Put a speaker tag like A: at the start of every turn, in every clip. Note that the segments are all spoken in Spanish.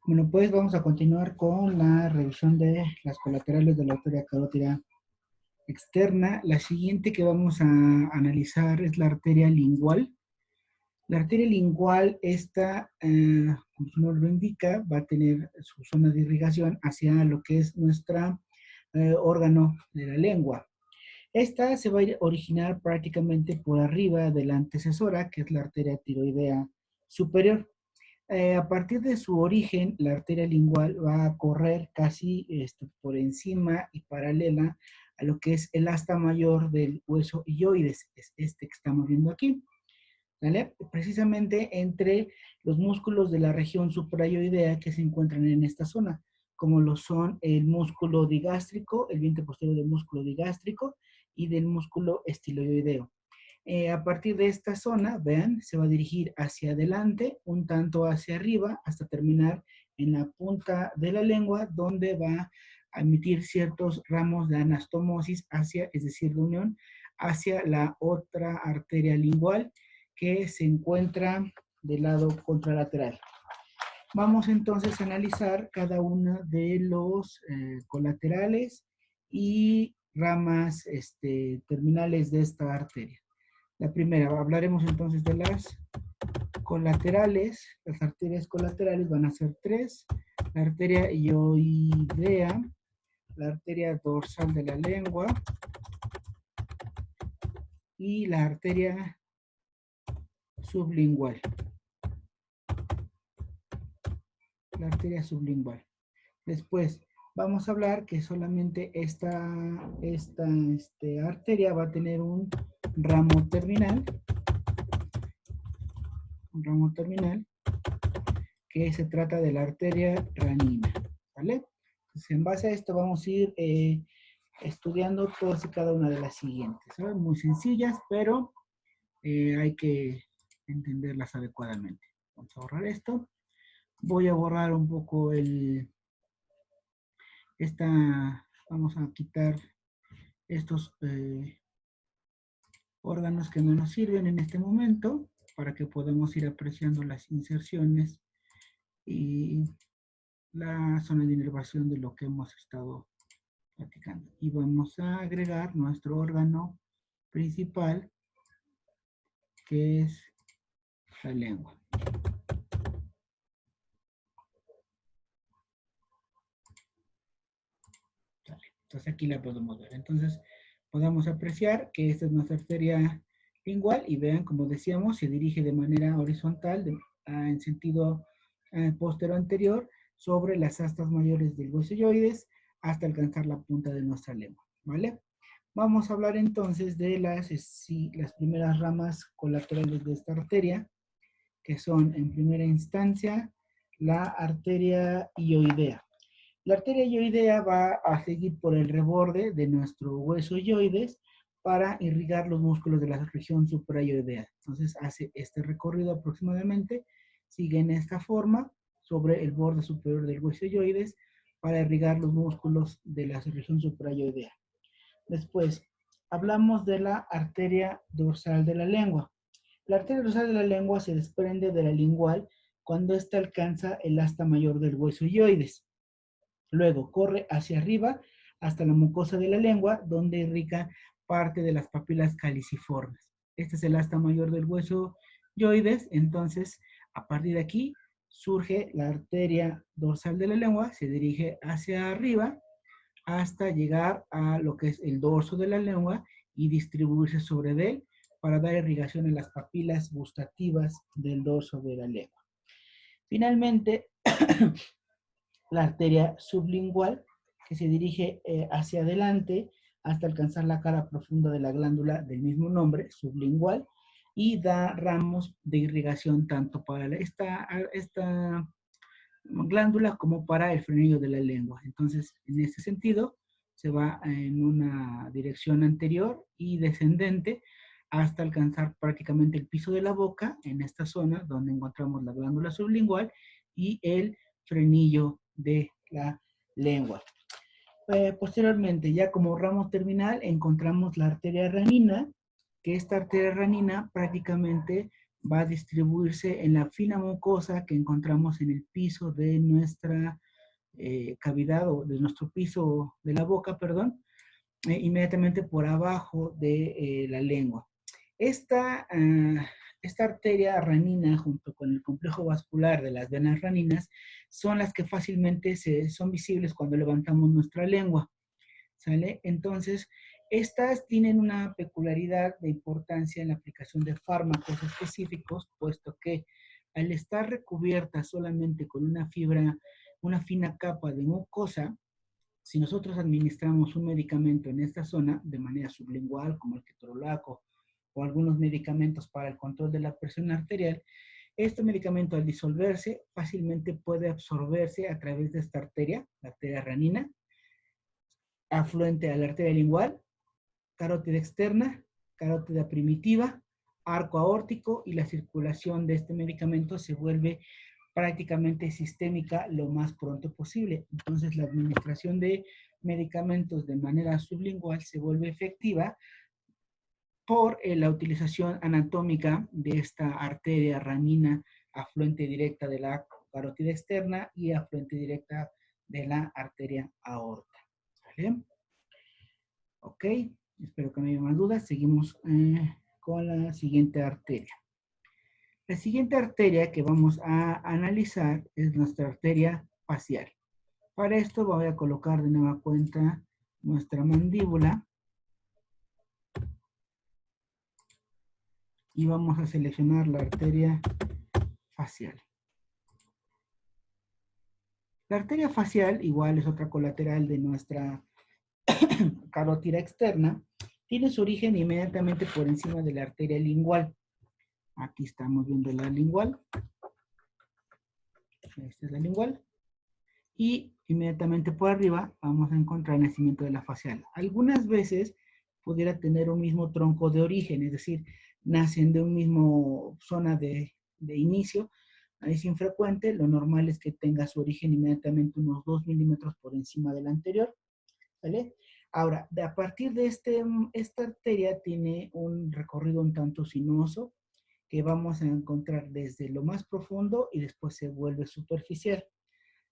A: Bueno, pues vamos a continuar con la revisión de las colaterales de la arteria carótida externa. La siguiente que vamos a analizar es la arteria lingual. La arteria lingual, esta, como su nombre lo indica, va a tener su zona de irrigación hacia lo que es nuestro órgano de la lengua. Esta se va a originar prácticamente por arriba de la antecesora, que es la arteria tiroidea superior. A partir de su origen, la arteria lingual va a correr casi por encima y paralela a lo que es el asta mayor del hueso ilioides, es este que estamos viendo aquí, ¿vale? Precisamente entre los músculos de la región suprayoidea que se encuentran en esta zona, como lo son el músculo digástrico, el vientre posterior del músculo digástrico y del músculo estiloideo. A partir de esta zona, vean, se va a dirigir hacia adelante, un tanto hacia arriba, hasta terminar en la punta de la lengua, donde va a emitir ciertos ramos de anastomosis hacia, es decir, de unión, hacia la otra arteria lingual que se encuentra del lado contralateral. Vamos entonces a analizar cada una de los colaterales y ramas terminales de esta arteria. La primera, hablaremos entonces de las colaterales. Las arterias colaterales van a ser tres: la arteria hioidea, la arteria dorsal de la lengua y la arteria sublingual. La arteria sublingual. Después, vamos a hablar que solamente esta arteria va a tener un ramo terminal, que se trata de la arteria ranina, ¿vale? Entonces, en base a esto vamos a ir estudiando todas y cada una de las siguientes, ¿sabes? Muy sencillas, pero hay que entenderlas adecuadamente. Vamos a borrar esto. Voy a borrar un poco vamos a quitar estos órganos que no nos sirven en este momento, para que podamos ir apreciando las inserciones y la zona de inervación de lo que hemos estado platicando. Y vamos a agregar nuestro órgano principal, que es la lengua. Entonces aquí la podemos ver. Entonces podemos apreciar que esta es nuestra arteria lingual y vean, como decíamos, se dirige de manera horizontal en sentido posterior anterior sobre las astas mayores del hueso ilioides hasta alcanzar la punta de nuestra lengua, ¿vale? Vamos a hablar entonces de las primeras ramas colaterales de esta arteria, que son en primera instancia la arteria hioidea. La arteria hioidea va a seguir por el reborde de nuestro hueso ilioides para irrigar los músculos de la región suprayoidea. Entonces hace este recorrido aproximadamente, sigue en esta forma sobre el borde superior del hueso ilioides para irrigar los músculos de la región suprayoidea. Después, hablamos de la arteria dorsal de la lengua. La arteria dorsal de la lengua se desprende de la lingual cuando ésta alcanza el asta mayor del hueso ilioides. Luego corre hacia arriba hasta la mucosa de la lengua, donde irriga parte de las papilas caliciformes. Este es el asta mayor del hueso ilioides. Entonces, a partir de aquí, surge la arteria dorsal de la lengua, se dirige hacia arriba hasta llegar a lo que es el dorso de la lengua y distribuirse sobre él para dar irrigación en las papilas gustativas del dorso de la lengua. Finalmente, la arteria sublingual, que se dirige hacia adelante hasta alcanzar la cara profunda de la glándula del mismo nombre, sublingual, y da ramos de irrigación tanto para esta glándula como para el frenillo de la lengua. Entonces, en este sentido, se va en una dirección anterior y descendente hasta alcanzar prácticamente el piso de la boca, en esta zona donde encontramos la glándula sublingual y el frenillo de la lengua. Posteriormente, ya como ramo terminal, encontramos la arteria ranina, que esta arteria ranina prácticamente va a distribuirse en la fina mucosa que encontramos en el piso de nuestra cavidad o de nuestro piso de la boca, perdón, inmediatamente por abajo de la lengua. Esta arteria ranina junto con el complejo vascular de las venas raninas son las que fácilmente son visibles cuando levantamos nuestra lengua, ¿sale? Entonces, estas tienen una peculiaridad de importancia en la aplicación de fármacos específicos, puesto que al estar recubiertas solamente con una fina capa de mucosa, si nosotros administramos un medicamento en esta zona de manera sublingual, como el ketorolaco o algunos medicamentos para el control de la presión arterial, este medicamento al disolverse fácilmente puede absorberse a través de esta arteria, la arteria renina, afluente a la arteria lingual, carótida externa, carótida primitiva, arco aórtico, y la circulación de este medicamento se vuelve prácticamente sistémica lo más pronto posible. Entonces, la administración de medicamentos de manera sublingual se vuelve efectiva por la utilización anatómica de esta arteria ranina afluente directa de la carótida externa y afluente directa de la arteria aorta. ¿Vale? Ok, espero que no haya más dudas. Seguimos con la siguiente arteria. La siguiente arteria que vamos a analizar es nuestra arteria facial. Para esto voy a colocar de nueva cuenta nuestra mandíbula y vamos a seleccionar la arteria facial. La arteria facial, igual es otra colateral de nuestra carótida externa, tiene su origen inmediatamente por encima de la arteria lingual. Aquí estamos viendo la lingual. Esta es la lingual. Y inmediatamente por arriba vamos a encontrar el nacimiento de la facial. Algunas veces pudiera tener un mismo tronco de origen, es decir, nacen de un mismo zona de inicio. Es infrecuente, lo normal es que tenga su origen inmediatamente unos 2 milímetros por encima del anterior, ¿vale? Ahora, a partir de esta arteria tiene un recorrido un tanto sinuoso que vamos a encontrar desde lo más profundo y después se vuelve superficial.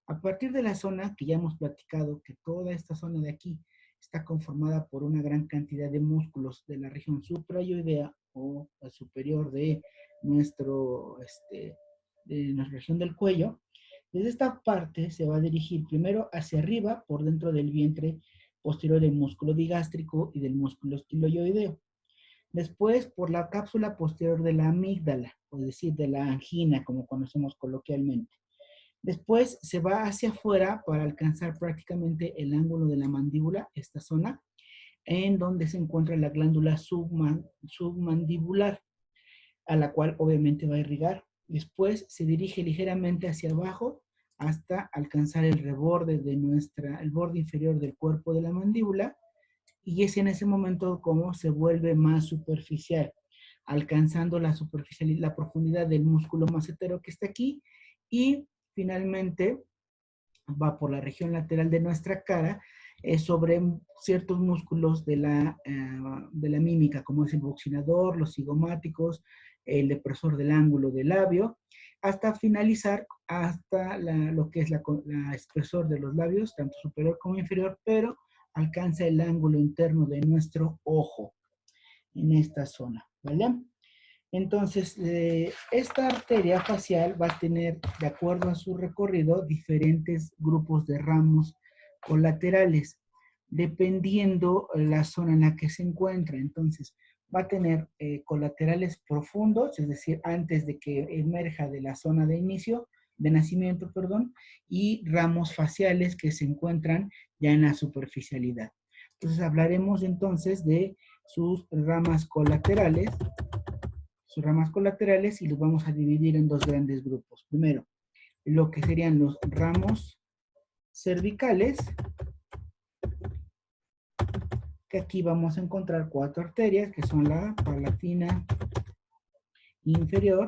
A: A partir de la zona que ya hemos platicado, que toda esta zona de aquí está conformada por una gran cantidad de músculos de la región suprayoidea o superior de nuestra región del cuello, desde esta parte se va a dirigir primero hacia arriba, por dentro del vientre posterior del músculo digástrico y del músculo estiloioideo. Después, por la cápsula posterior de la amígdala, es decir, de la angina, como conocemos coloquialmente. Después se va hacia afuera para alcanzar prácticamente el ángulo de la mandíbula, esta zona, en donde se encuentra la glándula submandibular, a la cual obviamente va a irrigar. Después se dirige ligeramente hacia abajo hasta alcanzar el reborde el borde inferior del cuerpo de la mandíbula, y es en ese momento como se vuelve más superficial, alcanzando la profundidad del músculo macetero que está aquí, y finalmente va por la región lateral de nuestra cara, sobre ciertos músculos de la mímica, como es el buccinador, los cigomáticos, el depresor del ángulo del labio, hasta finalizar hasta lo que es la espesor de los labios, tanto superior como inferior, pero alcanza el ángulo interno de nuestro ojo en esta zona, ¿vale? Entonces, esta arteria facial va a tener, de acuerdo a su recorrido, diferentes grupos de ramos colaterales, dependiendo la zona en la que se encuentra. Entonces, va a tener colaterales profundos, es decir, antes de que emerja de la zona de inicio, de nacimiento, perdón, y ramos faciales que se encuentran ya en la superficialidad. Entonces, hablaremos entonces de sus ramas colaterales, y los vamos a dividir en dos grandes grupos. Primero, lo que serían los ramos cervicales, que aquí vamos a encontrar 4 arterias, que son la palatina inferior,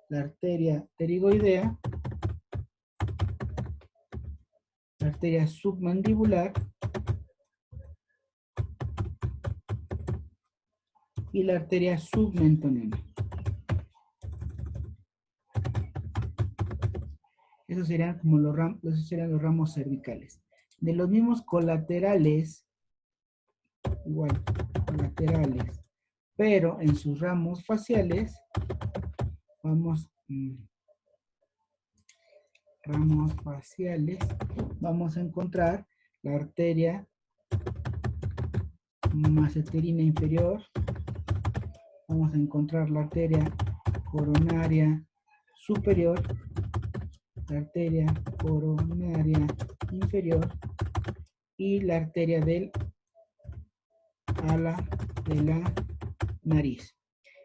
A: la arteria pterigoidea, la arteria submandibular y la arteria submentonema. Esos serían como esos serían los ramos cervicales. De los mismos colaterales, igual, colaterales, pero en sus ramos faciales, vamos, ramos faciales, vamos a encontrar la arteria maceterina inferior, vamos a encontrar la arteria coronaria superior, la arteria coronaria inferior y la arteria del ala de la nariz.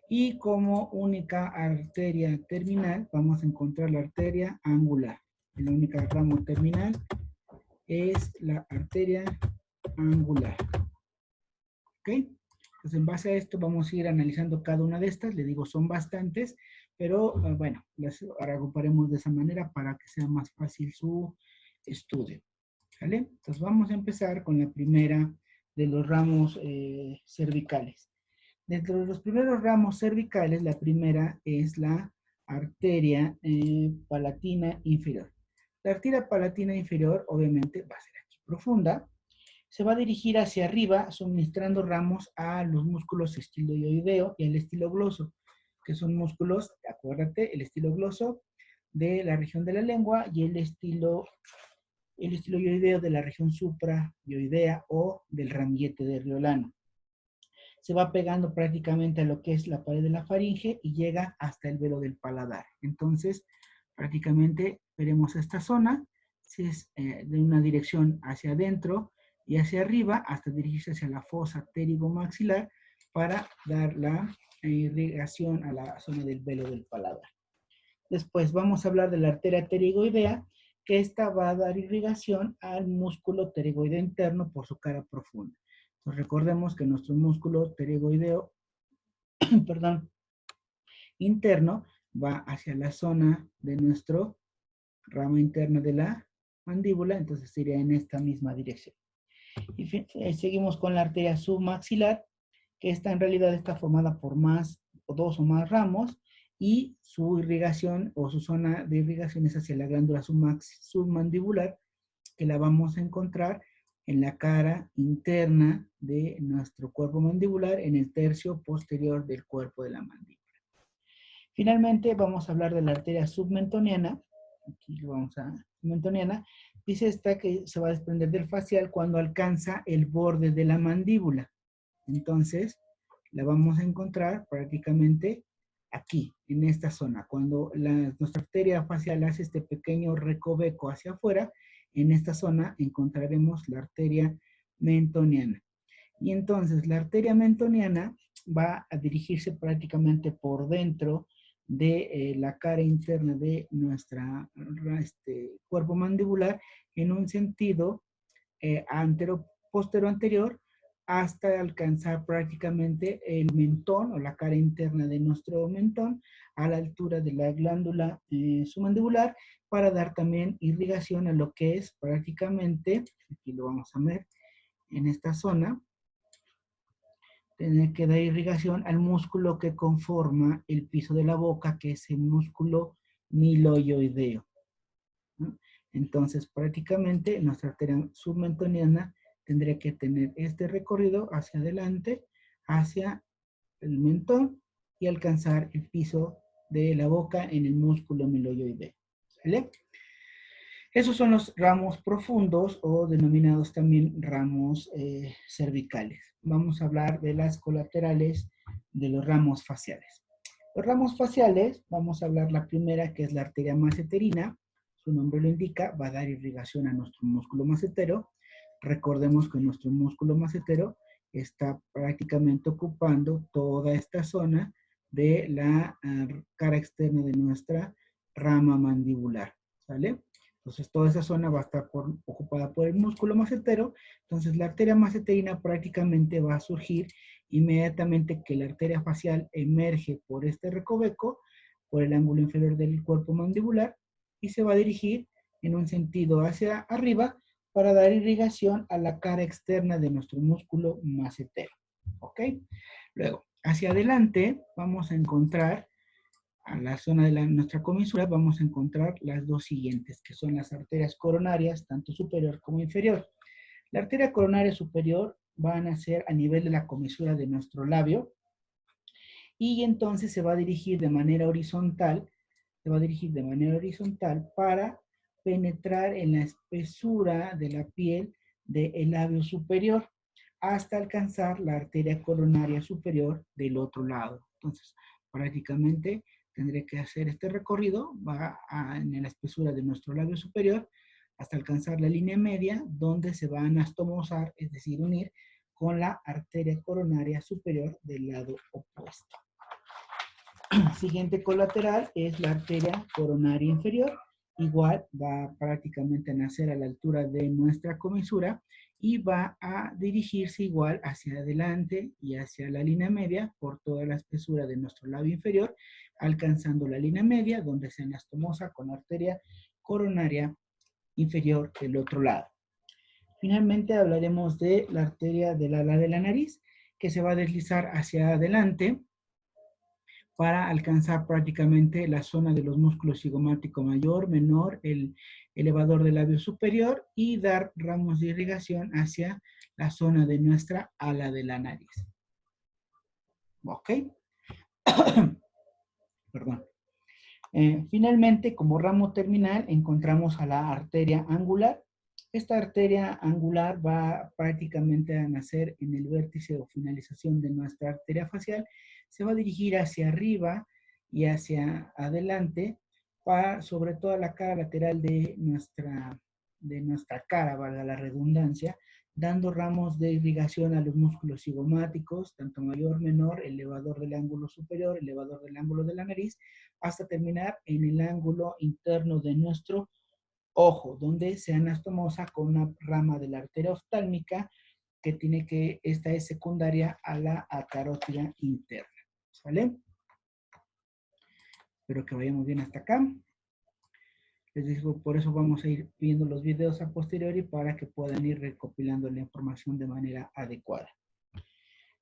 A: Y como única arteria terminal vamos a encontrar la arteria angular. La única ramo terminal es la arteria angular. ¿Ok? Entonces en base a esto vamos a ir analizando cada una de estas. Le digo, son bastantes, pero bueno, las agruparemos de esa manera para que sea más fácil su estudio. ¿Vale? Entonces vamos a empezar con la primera de los ramos cervicales. Dentro de los primeros ramos cervicales, la primera es la arteria palatina inferior. La arteria palatina inferior, obviamente, va a ser aquí profunda. Se va a dirigir hacia arriba, suministrando ramos a los músculos estiloideo y el estilogloso, que son músculos, acuérdate, el estilogloso de la región de la lengua y el estiloideo de la región suprayoidea o del ramillete de Riolano. Se va pegando prácticamente a lo que es la pared de la faringe y llega hasta el velo del paladar. Entonces, prácticamente veremos esta zona, si es de una dirección hacia adentro y hacia arriba, hasta dirigirse hacia la fosa pterigomaxilar para dar la irrigación a la zona del velo del paladar. Después vamos a hablar de la arteria pterigoidea, que esta va a dar irrigación al músculo pterigoideo interno por su cara profunda. Entonces recordemos que nuestro músculo pterigoideo, perdón, interno va hacia la zona de nuestro rama interna de la mandíbula, entonces iría en esta misma dirección. Y seguimos con la arteria submaxilar, que esta en realidad está formada por dos o más ramos, y su irrigación o su zona de irrigación es hacia la glándula submandibular, que la vamos a encontrar en la cara interna de nuestro cuerpo mandibular, en el tercio posterior del cuerpo de la mandíbula. Finalmente vamos a hablar de la arteria submentoniana. Aquí lo vamos a submentoniana. Dice esta que se va a desprender del facial cuando alcanza el borde de la mandíbula. Entonces, la vamos a encontrar prácticamente aquí, en esta zona. Cuando nuestra arteria facial hace este pequeño recoveco hacia afuera, en esta zona encontraremos la arteria mentoniana. Y entonces la arteria mentoniana va a dirigirse prácticamente por dentro de la cara interna de nuestro cuerpo mandibular en un sentido postero-anterior hasta alcanzar prácticamente el mentón o la cara interna de nuestro mentón a la altura de la glándula submandibular para dar también irrigación a lo que es prácticamente, aquí lo vamos a ver, en esta zona, tener que dar irrigación al músculo que conforma el piso de la boca, que es el músculo miloioideo, ¿no? Entonces, prácticamente, nuestra arteria submentoniana tendría que tener este recorrido hacia adelante, hacia el mentón, y alcanzar el piso de la boca en el músculo miloioideo. ¿Vale? Esos son los ramos profundos o denominados también ramos cervicales. Vamos a hablar de las colaterales de los ramos faciales. Los ramos faciales, vamos a hablar la primera, que es la arteria maceterina. Su nombre lo indica, va a dar irrigación a nuestro músculo macetero. Recordemos que nuestro músculo macetero está prácticamente ocupando toda esta zona de la cara externa de nuestra rama mandibular. ¿Sale? Entonces, toda esa zona va a estar ocupada por el músculo macetero. Entonces, la arteria maceterina prácticamente va a surgir inmediatamente que la arteria facial emerge por este recoveco, por el ángulo inferior del cuerpo mandibular, y se va a dirigir en un sentido hacia arriba para dar irrigación a la cara externa de nuestro músculo macetero. ¿Ok? Luego, hacia adelante vamos a encontrar a la zona de nuestra comisura, vamos a encontrar las dos siguientes, que son las arterias coronarias, tanto superior como inferior. La arteria coronaria superior van a ser a nivel de la comisura de nuestro labio, y entonces se va a dirigir de manera horizontal, para penetrar en la espesura de la piel del labio superior hasta alcanzar la arteria coronaria superior del otro lado. Entonces, prácticamente tendré que hacer este recorrido, en la espesura de nuestro labio superior hasta alcanzar la línea media, donde se va a anastomosar, es decir, unir con la arteria coronaria superior del lado opuesto. Siguiente colateral es la arteria coronaria inferior. Igual va prácticamente a nacer a la altura de nuestra comisura y va a dirigirse igual hacia adelante y hacia la línea media por toda la espesura de nuestro labio inferior, alcanzando la línea media donde se anastomosa con la arteria coronaria inferior del otro lado. Finalmente hablaremos de la arteria del ala de la nariz, que se va a deslizar hacia adelante para alcanzar prácticamente la zona de los músculos cigomático mayor, menor, el elevador del labio superior y dar ramos de irrigación hacia la zona de nuestra ala de la nariz. ¿Ok? Perdón. Finalmente, como ramo terminal, encontramos a la arteria angular. Esta arteria angular va prácticamente a nacer en el vértice o finalización de nuestra arteria facial. Se va a dirigir hacia arriba y hacia adelante, sobre toda la cara lateral de nuestra cara, valga la redundancia, dando ramos de irrigación a los músculos cigomáticos, tanto mayor, menor, elevador del ángulo superior, elevador del ángulo de la nariz, hasta terminar en el ángulo interno de nuestro ojo, donde se anastomosa con una rama de la arteria oftálmica esta es secundaria a la carótida interna. ¿Sale? Espero que vayamos bien hasta acá. Les digo, por eso vamos a ir viendo los videos a posteriori para que puedan ir recopilando la información de manera adecuada.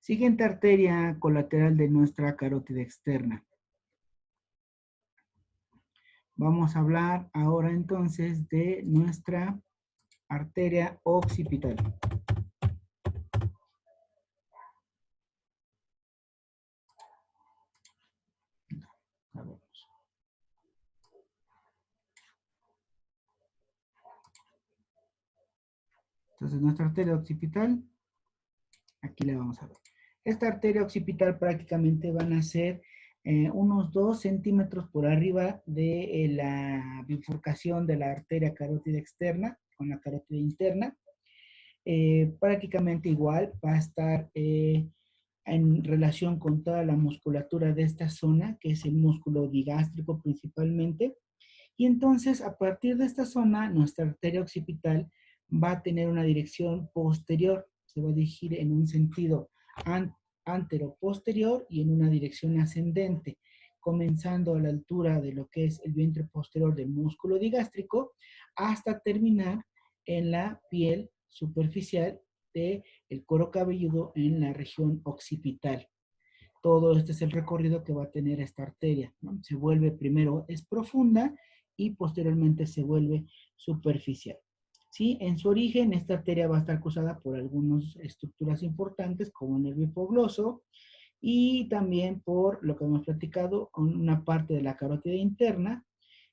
A: Siguiente arteria colateral de nuestra carótida externa. Vamos a hablar ahora entonces de nuestra arteria occipital. Entonces nuestra arteria occipital, aquí la vamos a ver. Esta arteria occipital prácticamente van a ser unos 2 centímetros por arriba de la bifurcación de la arteria carótida externa con la carótida interna. Prácticamente igual va a estar en relación con toda la musculatura de esta zona, que es el músculo digástrico principalmente. Y entonces, a partir de esta zona, nuestra arteria occipital va a tener una dirección posterior, se va a dirigir en un sentido antero-posterior y en una dirección ascendente, comenzando a la altura de lo que es el vientre posterior del músculo digástrico, hasta terminar en la piel superficial del cuero cabelludo en la región occipital. Todo este es el recorrido que va a tener esta arteria, ¿no? Se vuelve primero, es profunda y posteriormente se vuelve superficial. ¿Sí? En su origen, esta arteria va a estar cruzada por algunas estructuras importantes como el nervio hipogloso y también por lo que hemos platicado, una parte de la carótida interna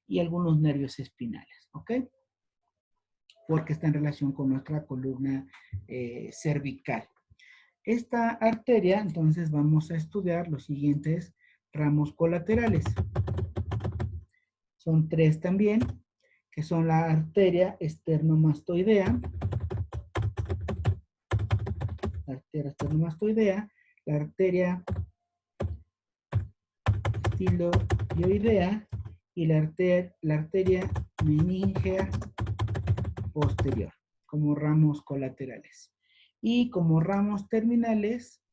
A: y algunos nervios espinales, ¿ok? Porque está en relación con nuestra columna cervical. Esta arteria, entonces, vamos a estudiar los siguientes ramos colaterales. Son 3 también, que son la arteria esternomastoidea, la arteria estiloidea y la arteria meningea posterior, como ramos colaterales. Y como ramos terminales,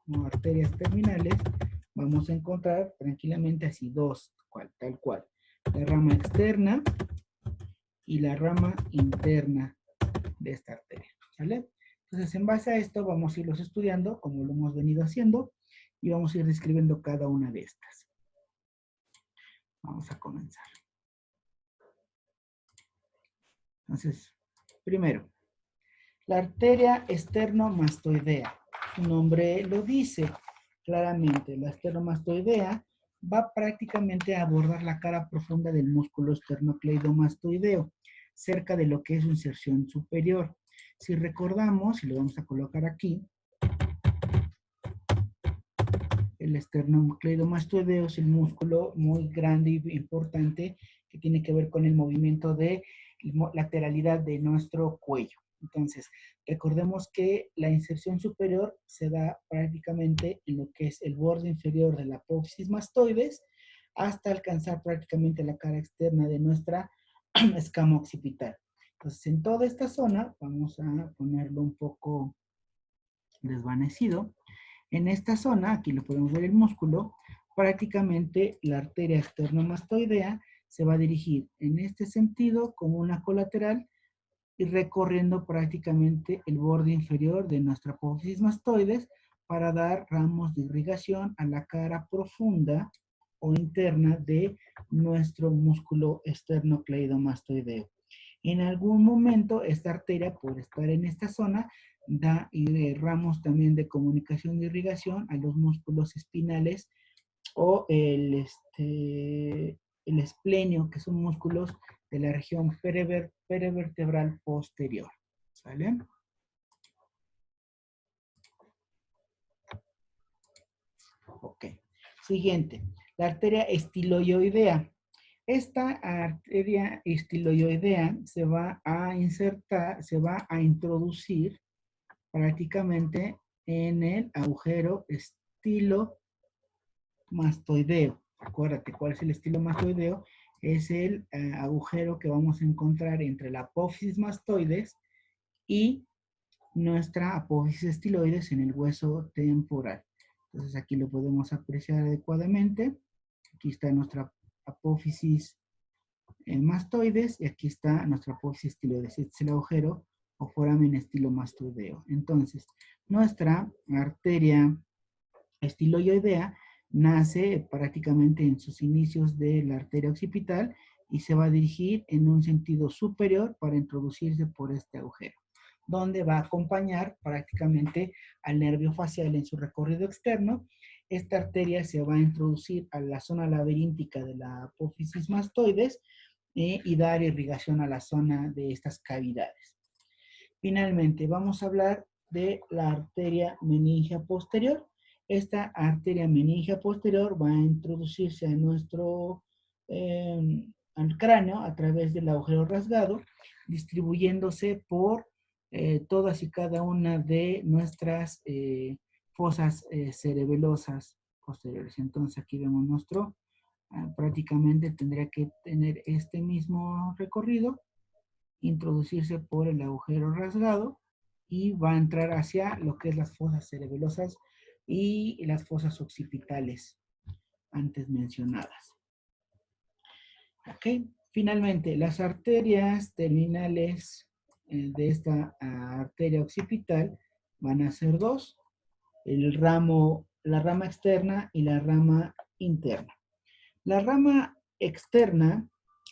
A: como arterias terminales, vamos a encontrar tranquilamente así 2, tal cual. La rama externa y la rama interna de esta arteria, ¿vale? Entonces, en base a esto, vamos a irlos estudiando como lo hemos venido haciendo y vamos a ir describiendo cada una de estas. Vamos a comenzar. Entonces, primero, la arteria esternomastoidea. Su nombre lo dice claramente. La esternomastoidea va prácticamente a abordar la cara profunda del músculo esternocleidomastoideo, cerca de lo que es su inserción superior. Si recordamos, y lo vamos a colocar aquí, el esternocleidomastoideo es el músculo muy grande y importante que tiene que ver con el movimiento de lateralidad de nuestro cuello. Entonces, recordemos que la inserción superior se da prácticamente en lo que es el borde inferior de la apófisis mastoides hasta alcanzar prácticamente la cara externa de nuestra escama occipital. Entonces, en toda esta zona, vamos a ponerlo un poco desvanecido. En esta zona, aquí lo podemos ver el músculo, prácticamente la arteria esternomastoidea se va a dirigir en este sentido como una colateral y recorriendo prácticamente el borde inferior de nuestra apófisis mastoides para dar ramos de irrigación a la cara profunda o interna de nuestro músculo esternocleidomastoideo. En algún momento esta arteria, por estar en esta zona, da ramos también de comunicación de irrigación a los músculos espinales o el esplenio, que son músculos de la región perivertebral posterior. ¿Sale? Ok. Siguiente, la arteria estiloioidea. Esta arteria estiloioidea se va a insertar, se va a introducir prácticamente en el agujero estilomastoideo. Acuérdate cuál es el estilomastoideo. Es el agujero que vamos a encontrar entre la apófisis mastoides y nuestra apófisis estiloides en el hueso temporal. Entonces aquí lo podemos apreciar adecuadamente. Aquí está nuestra apófisis mastoides y aquí está nuestra apófisis estiloides. Este es el agujero o foramen estilomastoideo. Entonces, nuestra arteria estiloioidea nace prácticamente en sus inicios de la arteria occipital y se va a dirigir en un sentido superior para introducirse por este agujero, donde va a acompañar prácticamente al nervio facial en su recorrido externo. Esta arteria se va a introducir a la zona laberíntica de la apófisis mastoides y dar irrigación a la zona de estas cavidades. Finalmente, vamos a hablar de la arteria meningia posterior. Esta arteria meningia posterior va a introducirse a nuestro al cráneo a través del agujero rasgado, distribuyéndose por todas y cada una de nuestras fosas cerebelosas posteriores. Entonces aquí vemos nuestro, prácticamente tendría que tener este mismo recorrido, introducirse por el agujero rasgado y va a entrar hacia lo que es las fosas cerebelosas y las fosas occipitales antes mencionadas. Ok, finalmente las arterias terminales de esta arteria occipital van a ser dos, la rama externa y la rama interna. La rama externa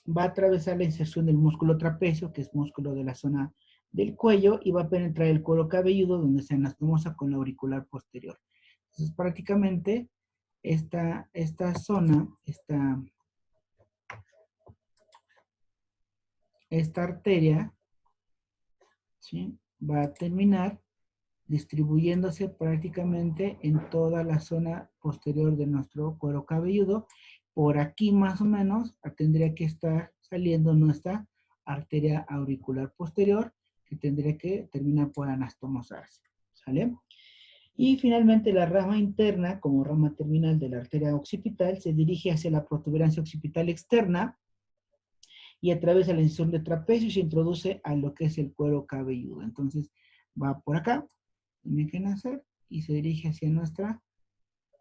A: va a atravesar la inserción del músculo trapecio, que es músculo de la zona del cuello, y va a penetrar el cuero cabelludo, donde se anastomosa con la auricular posterior. Entonces, prácticamente, esta zona, esta arteria, ¿sí?, va a terminar distribuyéndose prácticamente en toda la zona posterior de nuestro cuero cabelludo. Por aquí más o menos tendría que estar saliendo nuestra arteria auricular posterior, que tendría que terminar por anastomosarse. ¿Sale? Y finalmente la rama interna, como rama terminal de la arteria occipital, se dirige hacia la protuberancia occipital externa y a través de la incisión de trapecio se introduce a lo que es el cuero cabelludo. Entonces va por acá, tiene que nacer y se dirige hacia nuestra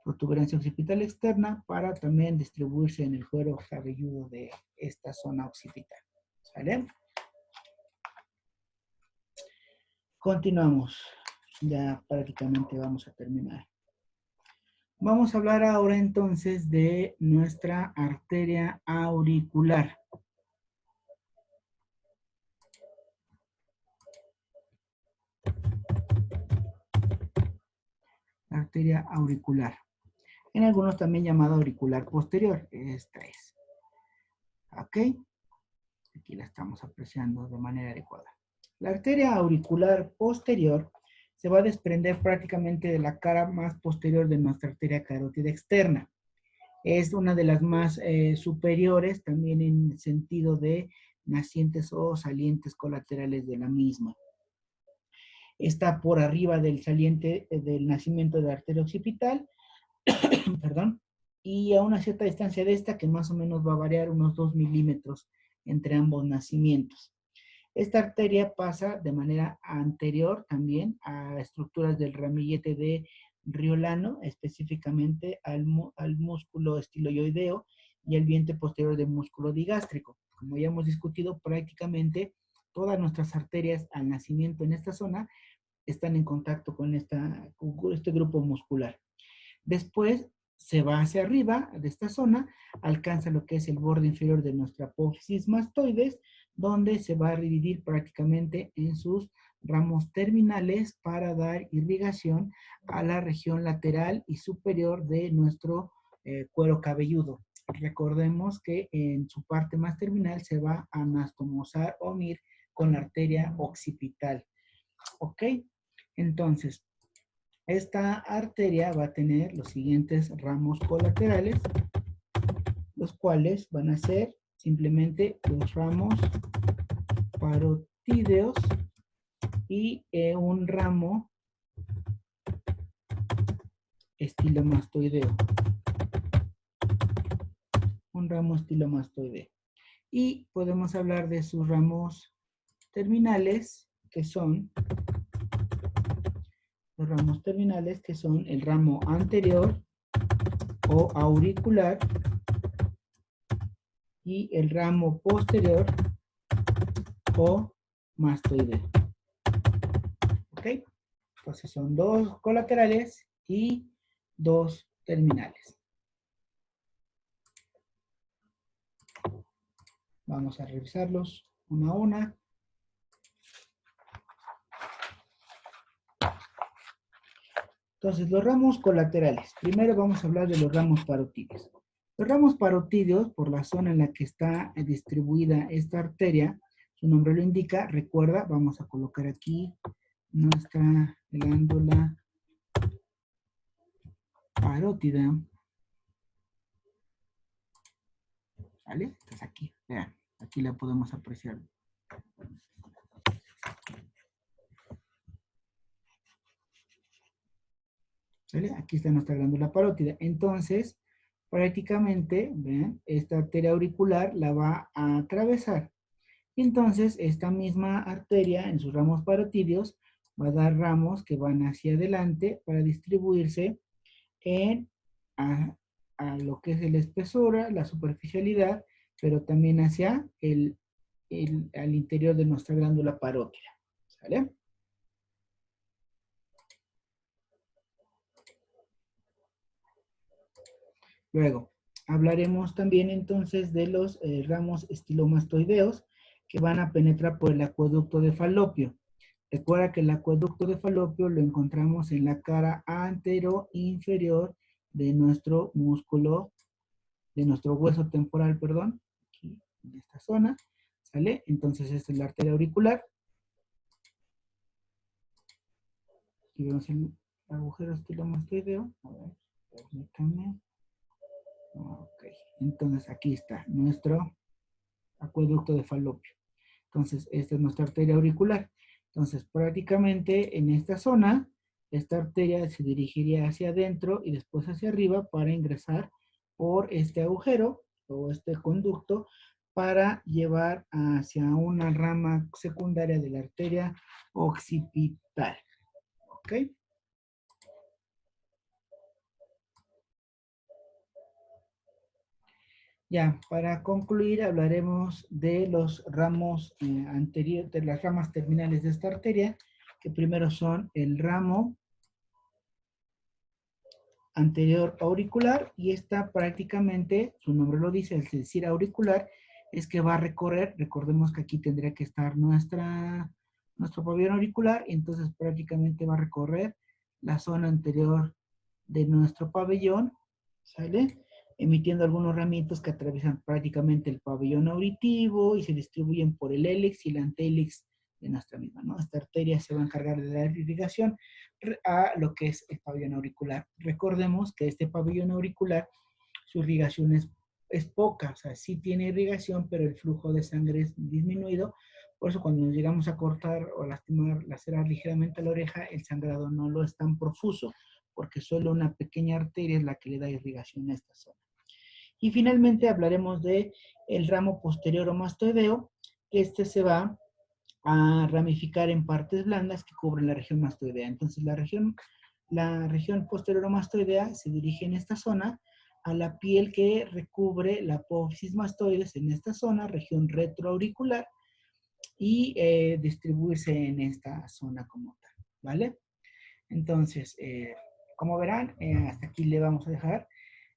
A: protuberancia occipital externa para también distribuirse en el cuero cabelludo de esta zona occipital. ¿Sale? Continuamos. Ya prácticamente vamos a terminar. Vamos a hablar ahora entonces de nuestra arteria auricular. Arteria auricular. En algunos también llamada auricular posterior. Esta es. ¿Ok? Aquí la estamos apreciando de manera adecuada. La arteria auricular posterior se va a desprender prácticamente de la cara más posterior de nuestra arteria carótida externa. Es una de las más superiores, también en el sentido de nacientes o salientes colaterales de la misma. Está por arriba del saliente del nacimiento de la arteria occipital, perdón, y a una cierta distancia de esta, que más o menos va a variar unos 2 milímetros entre ambos nacimientos. Esta arteria pasa de manera anterior también a estructuras del ramillete de Riolano, específicamente al músculo estiloideo y al vientre posterior del músculo digástrico. Como ya hemos discutido, prácticamente todas nuestras arterias al nacimiento en esta zona están en contacto con este grupo muscular. Después se va hacia arriba de esta zona, alcanza lo que es el borde inferior de nuestra apófisis mastoides, donde se va a dividir prácticamente en sus ramos terminales para dar irrigación a la región lateral y superior de nuestro cuero cabelludo. Recordemos que en su parte más terminal se va a anastomosar o unir con la arteria occipital. ¿Ok? Entonces, esta arteria va a tener los siguientes ramos colaterales, los cuales van a ser simplemente los ramos parotídeos y un ramo estilomastoideo. Un ramo estilomastoideo. Y podemos hablar de sus ramos terminales, que son los ramos terminales, que son el ramo anterior o auricular y el ramo posterior o mastoideo. ¿Ok? Entonces son 2 colaterales y 2 terminales. Vamos a revisarlos una a una. Entonces, los ramos colaterales. Primero vamos a hablar de los ramos parotídeos. Los ramos parotídeos, por la zona en la que está distribuida esta arteria, su nombre lo indica, recuerda, vamos a colocar aquí nuestra glándula parótida. ¿Vale? Entonces aquí, vean, aquí la podemos apreciar. ¿Vale? Aquí está nuestra glándula parótida. Entonces, prácticamente, vean, esta arteria auricular la va a atravesar. Entonces, esta misma arteria en sus ramos parotídeos va a dar ramos que van hacia adelante para distribuirse a lo que es la espesura, la superficialidad, pero también hacia al interior de nuestra glándula parótida. ¿Sale? Luego, hablaremos también entonces de los ramos estilomastoideos que van a penetrar por el acueducto de Falopio. Recuerda que el acueducto de Falopio lo encontramos en la cara antero-inferior de nuestro músculo, de nuestro hueso temporal, perdón, aquí en esta zona, ¿sale? Entonces esta es la arteria auricular. Aquí vemos el agujero estilomastoideo. A ver, permítame. Ok, entonces aquí está nuestro acueducto de Falopio. Entonces, esta es nuestra arteria auricular. Entonces, prácticamente en esta zona, esta arteria se dirigiría hacia adentro y después hacia arriba para ingresar por este agujero o este conducto para llevar hacia una rama secundaria de la arteria occipital. ¿Ok? Ya, para concluir hablaremos de los ramos anteriores, de las ramas terminales de esta arteria, que primero son el ramo anterior auricular, y esta prácticamente, su nombre lo dice, es decir, auricular, es que va a recorrer, recordemos que aquí tendría que estar nuestro pabellón auricular, y entonces prácticamente va a recorrer la zona anterior de nuestro pabellón, ¿sale? Emitiendo algunos ramitos que atraviesan prácticamente el pabellón auditivo y se distribuyen por el hélix y el antélix de nuestra misma, ¿no? Esta arteria se va a encargar de dar irrigación a lo que es el pabellón auricular. Recordemos que este pabellón auricular, su irrigación es poca, o sea, sí tiene irrigación, pero el flujo de sangre es disminuido. Por eso cuando nos llegamos a cortar o lastimar, lacerar ligeramente la oreja, el sangrado no lo es tan profuso, porque solo una pequeña arteria es la que le da irrigación a esta zona. Y finalmente hablaremos de el ramo posterior o mastoideo, que este se va a ramificar en partes blandas que cubren la región mastoidea. Entonces la región posterior o mastoidea se dirige en esta zona a la piel que recubre la apófisis mastoides en esta zona, región retroauricular, y distribuirse en esta zona como tal, ¿vale? Entonces, como verán, hasta aquí le vamos a dejar.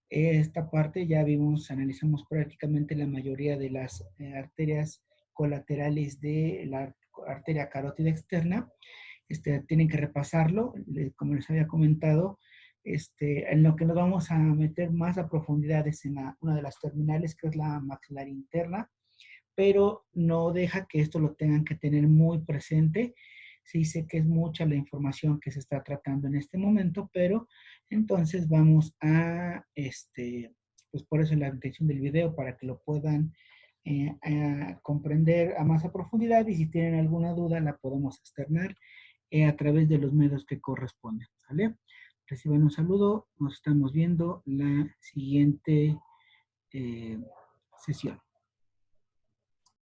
A: Esta parte ya vimos, analizamos prácticamente la mayoría de las arterias colaterales de la arteria carótida externa. Tienen que repasarlo, como les había comentado. En lo que nos vamos a meter más a profundidad es en una de las terminales, que es la maxilar interna, pero no deja que esto lo tengan que tener muy presente. Sí sé que es mucha la información que se está tratando en este momento, pero entonces vamos pues por eso la intención del video, para que lo puedan comprender a más a profundidad, y si tienen alguna duda la podemos externar a través de los medios que corresponden, ¿vale? Reciban un saludo, nos estamos viendo la siguiente sesión.